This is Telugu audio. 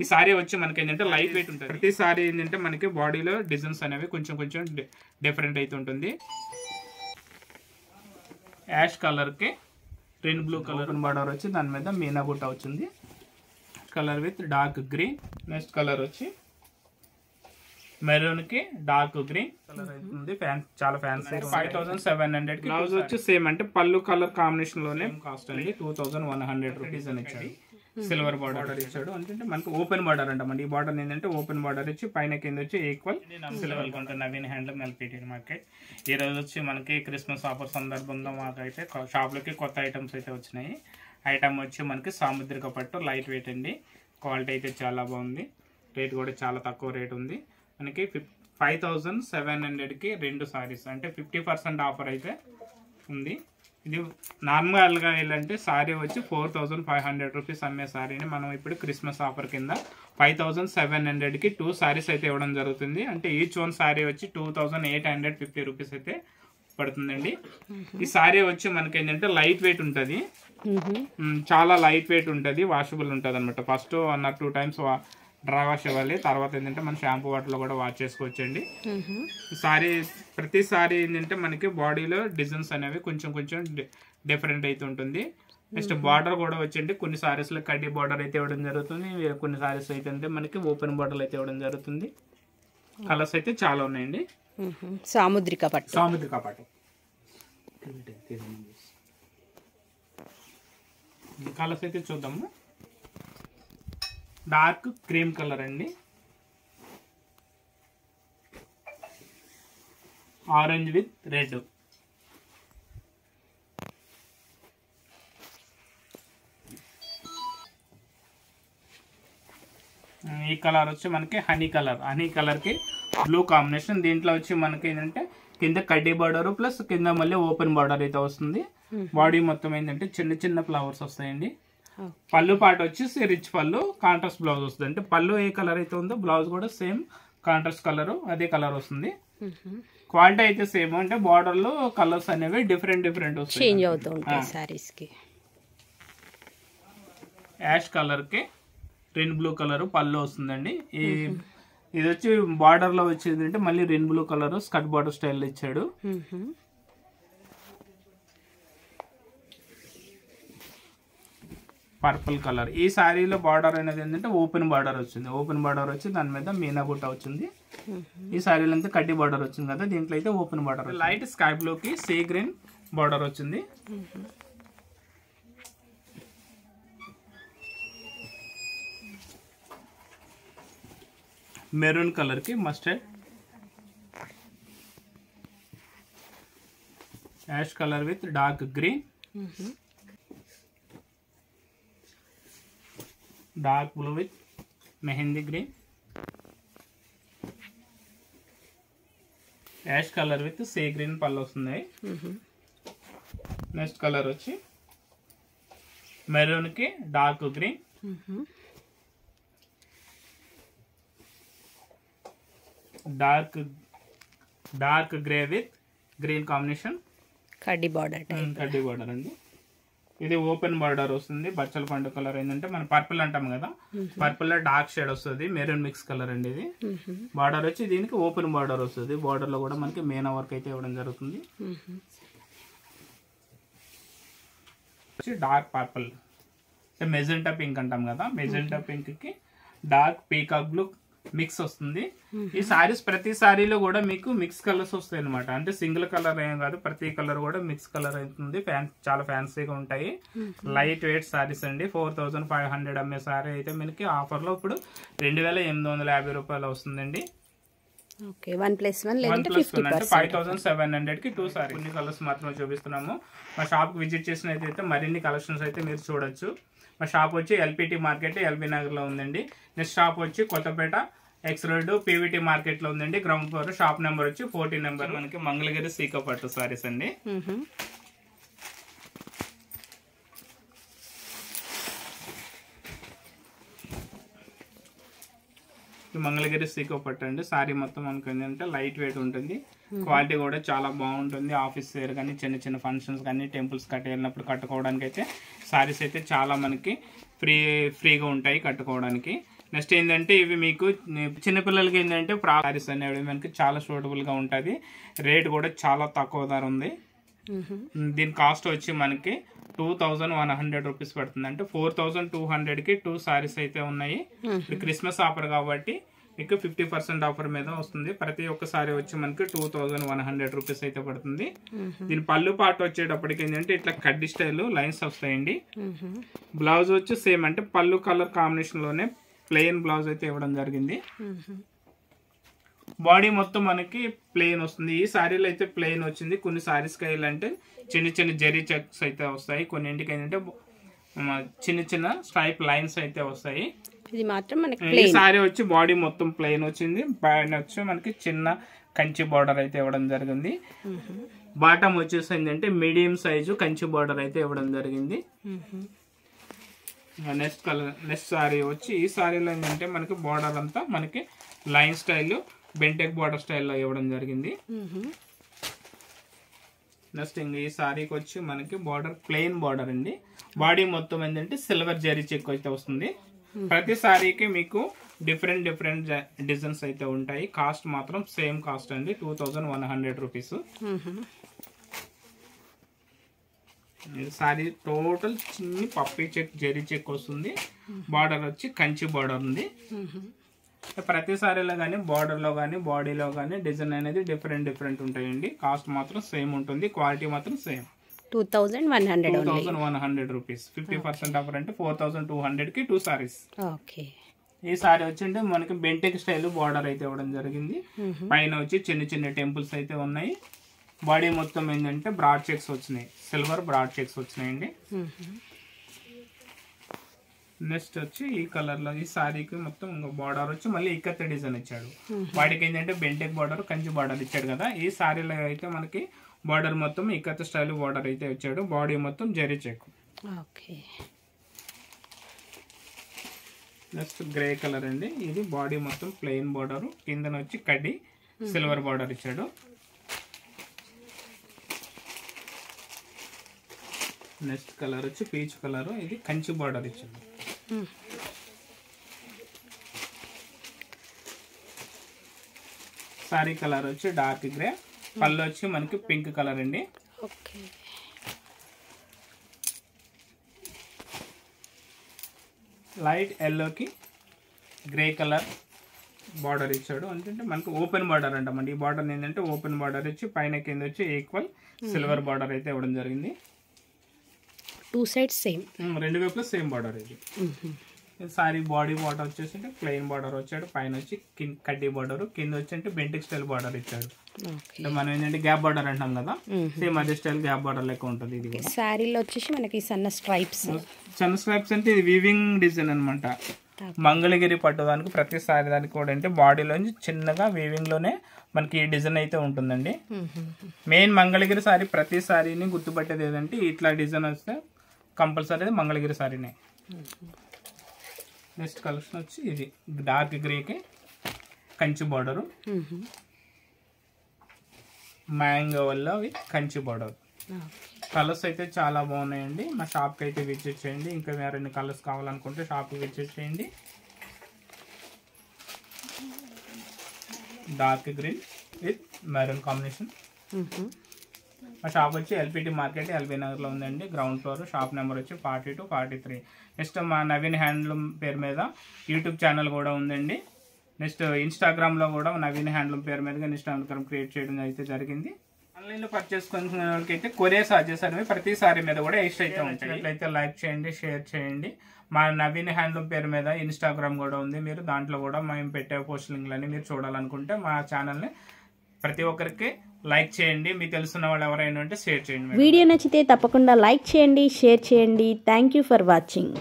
ఈ సారీ వచ్చి మనకి ఏంటంటే లైట్ వెయిట్ ఉంటుంది. ప్రతి సారీ ఏంటంటే మనకి బాడీలో డిజైన్స్ అనేవి కొంచెం కొంచెం డిఫరెంట్ అయితే ఉంటుంది. యాష్ కలర్కి రెయిన్ బ్లూ కలర్ బార్డర్ వచ్చి దాని మీద మీనా బుట్ట వచ్చింది. Colour with dark green. Next colour వచ్చి మెరూన్ కి డార్క్ గ్రీన్ కలర్ అవుతుంది. చాలా ఫ్యాన్సీ. 5700 కి బ్లౌజ్ వచ్చి సేమ్ అంటే పళ్ళు కలర్ కాంబినేషన్ లోనే కాస్ట్ అండి 2100 రూపీస్ అని ఇచ్చాడు. సిల్వర్ బార్డర్ ఇచ్చాడు. అంటే మనకి ఓపెన్ బార్డర్ అంటామండి. ఈ బార్డర్ ఏంటంటే ఓపెన్ బార్డర్ ఇచ్చి పైన కింద వచ్చి ఈక్వల్ సిల్వర్ కొంటే నవీన్ హ్యాండ్లూమ్ ఎల్పిటి మార్కెట్. ఈ రోజు వచ్చి మనకి క్రిస్మస్ ఆఫర్ సందర్భంగా మాకైతే షాప్ లోకి కొత్త ఐటమ్స్ అయితే వచ్చినాయి. ఐటమ్ వచ్చి మనకి సాముద్రిక పట్టు లైట్ వెయిట్ అండి. క్వాలిటీ అయితే చాలా బాగుంది. రేట్ కూడా చాలా తక్కువ రేట్ ఉంది. మనకి 5700కి 2 సారీస్ అంటే 50% ఆఫర్ అయితే ఉంది. ఇది నార్మల్గా వెళ్ళంటే సారీ వచ్చి 4500 రూపీస్ అమ్మే సారీని మనం ఇప్పుడు క్రిస్మస్ ఆఫర్ కింద 5700కి 2 సారీస్ అయితే ఇవ్వడం జరుగుతుంది. అంటే ఈచ్ వన్ సారీ వచ్చి 2850 రూపీస్ అయితే పడుతుందండి. ఈ సారీ వచ్చి మనకి ఏంటంటే లైట్ వెయిట్ ఉంటుంది. చాలా లైట్ వెయిట్ ఉంటుంది. వాషబుల్ ఉంటుంది అనమాట. First 1 or 2 times draw wash ఇవ్వాలి. తర్వాత ఏంటంటే మన షాంపూ వాటర్లో కూడా వాష్ చేసుకోవచ్చండి. సారీ ప్రతి సారీ ఏంటంటే మనకి బాడీలో డిజైన్స్ అనేవి కొంచెం కొంచెం డిఫరెంట్ అయితే ఉంటుంది. నెక్స్ట్ బార్డర్ కూడా వచ్చండి. కొన్ని సారీస్ లో కడ్డీ బార్డర్ అయితే ఇవ్వడం జరుగుతుంది. కొన్ని సారీస్ అయితే మనకి ఓపెన్ బార్డర్ అయితే ఇవ్వడం జరుగుతుంది. కలర్స్ అయితే చాలా ఉన్నాయండి. సాముద్రిక పట్టు కలర్స్ అయితే చూద్దాము. డార్క్ క్రీమ్ కలర్ అండి, ఆరెంజ్ విత్ రెడ్, ఈ కలర్ వచ్చి మనకి హనీ కలర్ కి బ్లూ కాంబినేషన్. దీంట్లో వచ్చి మనకి ఏంటంటే కింద కడ్డీ బార్డర్ ప్లస్ కింద మళ్ళీ ఓపెన్ బార్డర్ అయితే వస్తుంది. బాడీ మొత్తం ఏంటంటే చిన్న చిన్న ఫ్లవర్స్ వస్తాయండి. పళ్ళు పాట వచ్చేసి రిచ్ పళ్ళు, కాంట్రాస్ట్ బ్లౌజ్ వస్తుంది. అంటే పళ్ళు ఏ కలర్ అయితే ఉందో బ్లౌజ్ కూడా సేమ్ కాంట్రాస్ట్ కలర్ అదే కలర్ వస్తుంది. క్వాలిటీ అయితే సేమ్. అంటే బార్డర్ లో కలర్స్ అనేవి డిఫరెంట్ వస్తాయి. యాష్ కలర్ కి రెయిన్ బ్లూ కలర్ పళ్ళు వస్తుందండి. ఇది వచ్చి బార్డర్ లో వచ్చేది అంటే మళ్ళీ rain blue colour skirt border style ఇచ్చాడు. Purple colour. ఈ శారీలో బార్డర్ అనేది ఏంటంటే ఓపెన్ బార్డర్ వచ్చింది. ఓపెన్ బార్డర్ వచ్చి దాని మీద మీనా బుట్ట వచ్చింది. ఈ శారీలో అయితే కడ్డీ బార్డర్ వచ్చింది కదా, దీంట్లో అయితే open border. Light sky blue కి సీ గ్రీన్ బార్డర్ వచ్చింది. మెరూన్ కలర్ కి mustard, ash colour with dark green, dark blue with mehndi green, ash colour with sea green పళ్ళు వస్తున్నాయి. నెక్స్ట్ కలర్ వచ్చి మెరూన్ కి dark green, dark grey with green combination, కడ్డీ బార్డర్ అండి. ఇది ఓపెన్ బార్డర్ వస్తుంది. బచ్చల పండు కలర్ ఏంటంటే మనం పర్పుల్ అంటాం కదా, పర్పుల్ లో డార్క్ షేడ్ వస్తుంది. మెరూన్ మిక్స్ కలర్ అండి. ఇది బార్డర్ వచ్చి దీనికి ఓపెన్ బార్డర్ వస్తుంది. బార్డర్ లో కూడా మనకి మీనా వర్క్ అయితే ఇవ్వడం జరుగుతుంది. డార్క్ పర్పుల్ మెజెంటా పింక్ అంటాం కదా, మెజెంటా పింక్ కి డార్క్ పీకాక్ బ్లూ మిక్స్ వస్తుంది. ఈ సారీస్ ప్రతి సారీలో కూడా మీకు మిక్స్ కలర్స్ వస్తాయి అనమాట. అంటే సింగిల్ కలర్ ఏం కాదు, ప్రతి కలర్ కూడా మిక్స్ కలర్ అవుతుంది. చాలా ఫ్యాన్సీగా ఉంటాయి. లైట్ వెయిట్ సారీస్ అండి. 4500 అమ్మే సారీ అయితే మనకి ఆఫర్ లో ఇప్పుడు 2850 రూపాయలు వస్తుందండి. 5700కి 2 సారీ. కొన్ని కలర్స్ మాత్రమే చూపిస్తున్నాము. మా షాప్ విజిట్ చేసినట్లయితే మరిన్ని కలెక్షన్స్ అయితే మీరు చూడొచ్చు. మా షాప్ వచ్చి ఎల్పిటి మార్కెట్ ఎల్బీ నగర్ లో ఉందండి. నెక్స్ట్ షాప్ వచ్చి Kothapeta X road PVT market లో ఉందండి. Ground floor. షాప్ నెంబర్ వచ్చి 14 నెంబర్. మనకి మంగళగిరి సీకా పట్టు సారీస్ అండి. మంగళగిరి సీకో పట్టు అండి. సారీ మొత్తం మనకి ఏంటంటే లైట్ వెయిట్ ఉంటుంది. క్వాలిటీ కూడా చాలా బాగుంటుంది. ఆఫీస్ వేర్ కానీ చిన్న చిన్న ఫంక్షన్స్ కానీ టెంపుల్స్ కట్టి వెళ్ళినప్పుడు కట్టుకోవడానికి అయితే సారీస్ అయితే చాలా మనకి ఫ్రీగా ఉంటాయి కట్టుకోవడానికి. నెక్స్ట్ ఏంటంటే ఇవి మీకు చిన్నపిల్లలకి ఏంటంటే సారీస్ అనేవి మనకి చాలా సూటబుల్గా ఉంటుంది. రేట్ కూడా చాలా తక్కువ ధర ఉంది. దీని కాస్ట్ వచ్చి మనకి 2100 రూపీస్ పడుతుంది. అంటే 4200కి 2 సారీస్ అయితే ఉన్నాయి. క్రిస్మస్ ఆఫర్ కాబట్టి మీకు 50% ఆఫర్ మీద వస్తుంది. ప్రతి ఒక్క సారీ వచ్చి మనకి 2100 రూపీస్ అయితే పడుతుంది. దీని పళ్ళు పాట వచ్చేటప్పటికి ఏంటంటే ఇట్లా కడ్డీ స్టైల్ లైన్స్ వస్తాయండి. బ్లౌజ్ వచ్చి సేమ్ అంటే పళ్ళు కలర్ కాంబినేషన్ లోనే ప్లెయిన్ బ్లౌజ్ అయితే ఇవ్వడం జరిగింది. బాడీ మొత్తం మనకి ప్లెయిన్ వస్తుంది. ఈ సారీలో అయితే ప్లెయిన్ వచ్చింది. కొన్ని సారీస్ అంటే చిన్న చిన్న జెరీ చెక్స్ అయితే వస్తాయి. కొన్నింటికి ఏంటంటే చిన్న చిన్న స్ట్రైప్ లైన్స్ అయితే వస్తాయి. ఇది మాత్రం మనకి ఈ సారీ వచ్చి బాడీ మొత్తం ప్లెయిన్ వచ్చింది. పైన వచ్చి మనకి చిన్న కంచి బార్డర్ అయితే ఇవ్వడం జరిగింది. బాటమ్ వచ్చేసి ఏంటంటే మీడియం సైజు కంచి బార్డర్ అయితే ఇవ్వడం జరిగింది. నెక్స్ట్ సారీ వచ్చి ఈ సారీలో ఏంటంటే మనకి బార్డర్ అంతా మనకి లైన్ స్టైల్ బెంటెక్ బార్డర్ స్టైల్లో ఇవ్వడం జరిగింది. నెక్స్ట్ ఇంకా ఈ సారీకి వచ్చి మనకి బార్డర్ ప్లెయిన్ బార్డర్ అండి. బాడీ మొత్తం ఏంటంటే సిల్వర్ జరీ చెక్ అయితే వస్తుంది. ప్రతి సారీకి మీకు డిఫరెంట్ డిజైన్స్ అయితే ఉంటాయి. కాస్ట్ మాత్రం సేమ్ కాస్ట్ అండి, 2100 రూపీస్. సారీ టోటల్ చిన్ని పప్పీ చెక్ జరీ చెక్ వస్తుంది. బార్డర్ వచ్చి కంచి బార్డర్ ఉంది. ప్రతి సారీలో కానీ బార్డర్లో కానీ బాడీలో కానీ డిజైన్ అనేది డిఫరెంట్ ఉంటాయండి. కాస్ట్ మాత్రం సేమ్ ఉంటుంది. క్వాలిటీ మాత్రం సేమ్ 2100 రూపీస్. 50% ఆఫర్ అంటే 4200కి 2 సారీస్. ఈ సారీ వచ్చి మనకి బెంటెక్ స్టైల్ బార్డర్ అయితే ఇవ్వడం జరిగింది. పైన వచ్చి చిన్న టెంపుల్స్ అయితే ఉన్నాయి. బాడీ మొత్తం ఏంటంటే బ్రాడ్ చెక్స్ వచ్చినాయి, సిల్వర్ బ్రాడ్ చెక్స్ వచ్చినాయండి. నెక్స్ట్ వచ్చి ఈ కలర్ లో ఈ సారీకి మొత్తం బార్డర్ వచ్చి మళ్ళీ ఇక్కత్త డిజైన్ ఇచ్చాడు. వాటికి ఏంటంటే బెంటెక్ బార్డర్ కంచి బార్డర్ ఇచ్చాడు కదా. ఈ సారీలో అయితే మనకి బార్డర్ మొత్తం ఇక్కత్త స్టైల్ బార్డర్ అయితే ఇచ్చాడు. బాడీ మొత్తం zari check. Next grey colour అండి. ఇది బాడీ మొత్తం ప్లెయిన్ బార్డర్, కిందన వచ్చి కడ్డీ సిల్వర్ బార్డర్ ఇచ్చాడు. నెక్స్ట్ కలర్ వచ్చి పీచ్ కలర్, ఇది కంచి బార్డర్ ఇచ్చాడు. సారీ కలర్ వచ్చి డార్క్ గ్రే, పళ్ళు వచ్చి మనకి పింక్ కలర్ అండి. లైట్ ఎల్లోకి గ్రే కలర్ బార్డర్ ఇచ్చాడు. అంటే మనకి ఓపెన్ బార్డర్ అంటామండి. ఈ బార్డర్ ఏంటంటే ఓపెన్ బార్డర్ వచ్చి పైన కింద వచ్చి ఈక్వల్ సిల్వర్ బార్డర్ అయితే ఇవ్వడం జరిగింది. 2 sides సేమ్, రెండు వైపులా సేమ్ బార్డర్. ఇది సారీ బాడీ బార్డర్ వచ్చేసి ప్లెయిన్ బార్డర్ వచ్చాడు. పైన వచ్చి కడ్డీ బార్డర్, కింద వచ్చి అంటే బెంటిక్ స్టైల్ బార్డర్ ఇచ్చాడు. మనం ఏంటంటే గ్యాప్ బార్డర్ అంటాం కదా, సేమ్ అదే స్టైల్ గ్యాప్ బార్డర్ లెక్క ఉంటుంది. ఇది సారీలో వచ్చేసి మనకి సన్న స్ట్రైప్స్ అంటే ఇది వీవింగ్ డిజైన్ అనమాట. మంగళగిరి పట్టుదానికి ప్రతి సారీ దానికి కూడా అంటే బాడీలోంచి చిన్నగా వీవింగ్ లోనే మనకి ఈ డిజైన్ అయితే ఉంటుందండి. మెయిన్ మంగళగిరి సారీ ప్రతి సారీని గుర్తుపట్టేది ఏదంటే ఇట్లా డిజైన్ వస్తే కంపల్సరీ మంగళగిరి సారీనే. నెక్స్ట్ కలెక్షన్ వచ్చి ఇది డార్క్ గ్రేకి కంచి బార్డరు, మ్యాంగో వల్ల విత్ కంచి బార్డర్. కలర్స్ అయితే చాలా బాగున్నాయండి. మా షాప్కి అయితే విజిట్ చేయండి. ఇంకా వేరే కలర్స్ కావాలనుకుంటే షాప్కి విజిట్ చేయండి. Dark green with maroon combination. మా షాప్ వచ్చి ఎల్పిటి మార్కెట్ ఎల్బీ నగర్లో ఉందండి, గ్రౌండ్ ఫ్లోర్. షాప్ నెంబర్ వచ్చి 42, 43. నెక్స్ట్ మా నవీన్ హ్యాండ్లూమ్ పేరు మీద యూట్యూబ్ ఛానల్ కూడా ఉందండి. నెక్స్ట్ ఇన్స్టాగ్రామ్లో కూడా నవీన్ హ్యాండ్లూమ్ పేరు మీదుగా ఇన్స్టాగ్రామ్ క్రియేట్ చేయడం అయితే జరిగింది. ఆన్లైన్లో పర్చేస్ చేసుకునే వాళ్ళకైతే కొరియర్ చార్జెస్ అనేవి ప్రతి సారీ మీద కూడా ఎక్స్ట్రా అయితే ఉంటాయి. అట్లయితే లైక్ చేయండి, షేర్ చేయండి. మా నవీన్ హ్యాండ్లూమ్ పేరు మీద ఇన్స్టాగ్రామ్ కూడా ఉంది. మీరు దాంట్లో కూడా మేము పెట్టే పోస్టింగ్లని మీరు చూడాలనుకుంటే మా ఛానల్ని ప్రతి ఒక్కరికి లైక్ చేయండి. మీకు తెలుసున్న వాళ్ళు ఎవరైనా ఉంటే షేర్ చేయండి. వీడియో నచ్చితే తప్పకుండా లైక్ చేయండి, షేర్ చేయండి. Thank you for watching.